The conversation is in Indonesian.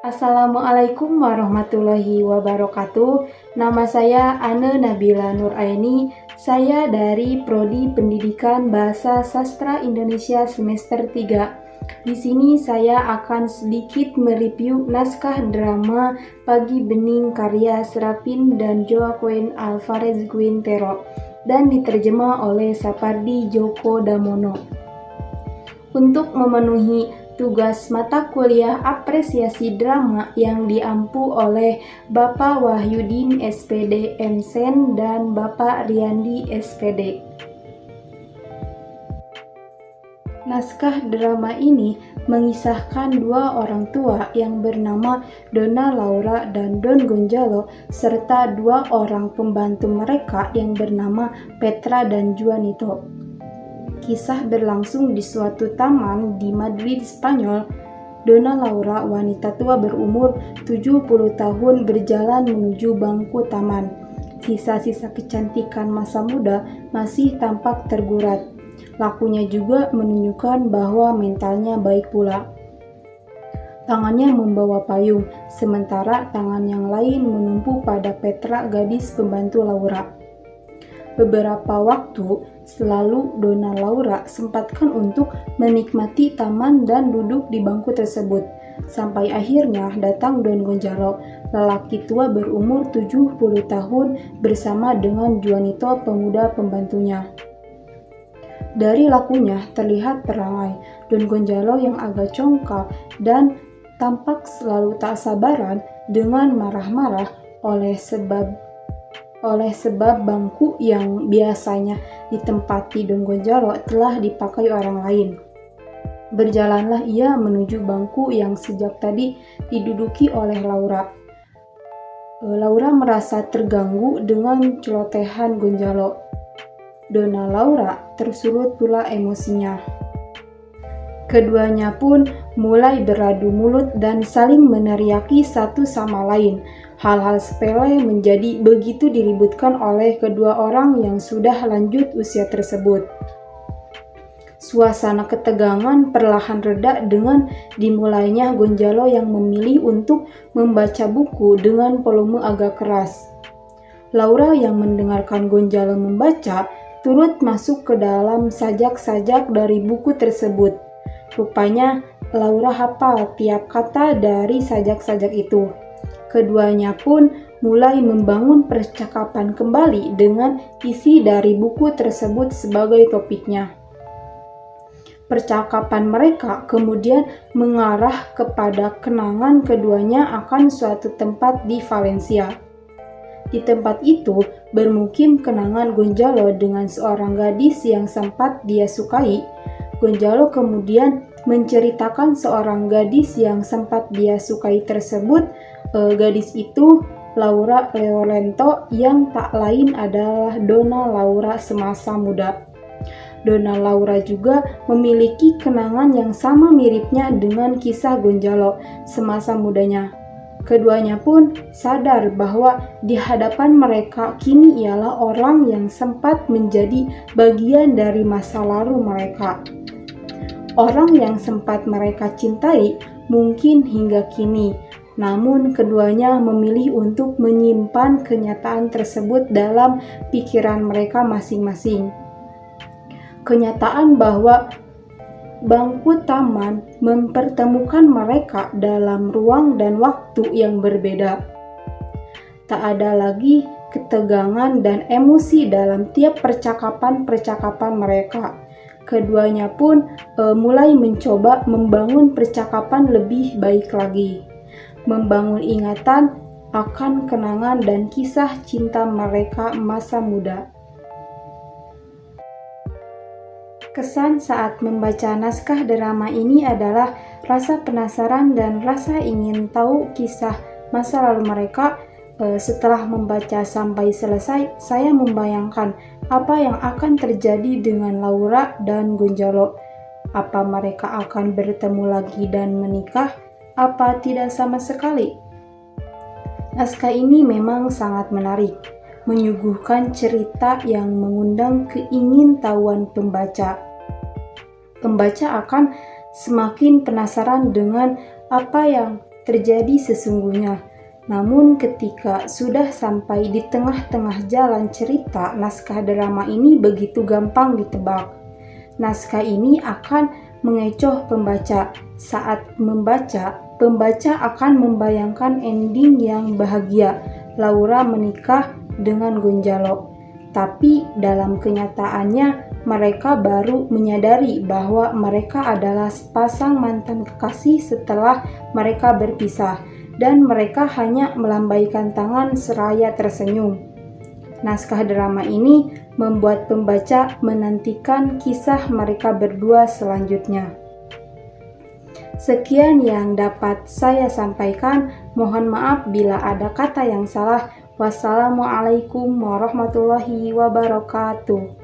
Assalamualaikum warahmatullahi wabarakatuh. Nama saya Ane Nabila Nuraini. Saya dari Prodi Pendidikan Bahasa Sastra Indonesia semester 3. Di sini saya akan sedikit mereview naskah drama Pagi Bening karya Serapin dan Joaquin Alvarez Quintero dan diterjemah oleh Sapardi Djoko Damono. Untuk memenuhi tugas mata kuliah apresiasi drama yang diampu oleh Bapak Wahyudin SPD MSen dan Bapak Riyandi SPD. Naskah drama ini mengisahkan dua orang tua yang bernama Donna Laura dan Don Gonzalo serta dua orang pembantu mereka yang bernama Petra dan Juanito. Kisah berlangsung di suatu taman di Madrid, Spanyol. Donna Laura, wanita tua berumur 70 tahun, berjalan menuju bangku taman. Sisa-sisa kecantikan masa muda masih tampak tergurat. Lakunya juga menunjukkan bahwa mentalnya baik pula. Tangannya membawa payung, sementara tangan yang lain menumpu pada Petra, gadis pembantu Laura. Beberapa waktu selalu Donna Laura sempatkan untuk menikmati taman dan duduk di bangku tersebut. Sampai akhirnya datang Don Gonzalo, lelaki tua berumur 70 tahun bersama dengan Juanito, pemuda pembantunya. Dari lakunya terlihat perangai Don Gonzalo yang agak congkak dan tampak selalu tak sabaran dengan marah-marah oleh sebab bangku yang biasanya ditempati Don Gonzalo telah dipakai orang lain. Berjalanlah ia menuju bangku yang sejak tadi diduduki oleh Laura. Laura merasa terganggu dengan celotehan Gonzalo. Donna Laura tersulut pula emosinya. Keduanya pun mulai beradu mulut dan saling meneriaki satu sama lain. Hal-hal sepele menjadi begitu diributkan oleh kedua orang yang sudah lanjut usia tersebut. Suasana ketegangan perlahan reda dengan dimulainya Gonzalo yang memilih untuk membaca buku dengan volume agak keras. Laura yang mendengarkan Gonzalo membaca turut masuk ke dalam sajak-sajak dari buku tersebut. Rupanya Laura hafal tiap kata dari sajak-sajak itu. Keduanya pun mulai membangun percakapan kembali dengan isi dari buku tersebut sebagai topiknya. Percakapan mereka kemudian mengarah kepada kenangan keduanya akan suatu tempat di Valencia. Di tempat itu bermukim kenangan Gonzalo dengan seorang gadis yang sempat dia sukai. Gonzalo kemudian menceritakan seorang gadis yang sempat dia sukai tersebut. Gadis itu Laura Leolento yang tak lain adalah Donna Laura semasa muda. Donna Laura juga memiliki kenangan yang sama miripnya dengan kisah Gonzalo semasa mudanya. Keduanya pun sadar bahwa di hadapan mereka kini ialah orang yang sempat menjadi bagian dari masa lalu mereka. Orang yang sempat mereka cintai mungkin hingga kini, namun keduanya memilih untuk menyimpan kenyataan tersebut dalam pikiran mereka masing-masing. Kenyataan bahwa bangku taman mempertemukan mereka dalam ruang dan waktu yang berbeda. Tak ada lagi ketegangan dan emosi dalam tiap percakapan mereka. Keduanya pun mulai mencoba membangun percakapan lebih baik lagi, membangun ingatan akan kenangan dan kisah cinta mereka masa muda. Kesan saat membaca naskah drama ini adalah rasa penasaran dan rasa ingin tahu kisah masa lalu mereka. Setelah membaca sampai selesai, saya membayangkan apa yang akan terjadi dengan Laura dan Gonzalo. Apa mereka akan bertemu lagi dan menikah? Apa tidak sama sekali? Naskah ini memang sangat menarik, menyuguhkan cerita yang mengundang keingintahuan pembaca. pembaca akan semakin penasaran dengan apa yang terjadi sesungguhnya. Namun ketika sudah sampai di tengah-tengah jalan cerita, naskah drama ini begitu gampang ditebak. Naskah ini akan mengecoh pembaca. Saat membaca, pembaca akan membayangkan ending yang bahagia, Laura menikah dengan Gonzalo. Tapi dalam kenyataannya, mereka baru menyadari bahwa mereka adalah sepasang mantan kekasih setelah mereka berpisah, dan mereka hanya melambaikan tangan seraya tersenyum. Naskah drama ini membuat pembaca menantikan kisah mereka berdua selanjutnya. Sekian yang dapat saya sampaikan. Mohon maaf bila ada kata yang salah. Wassalamualaikum warahmatullahi wabarakatuh.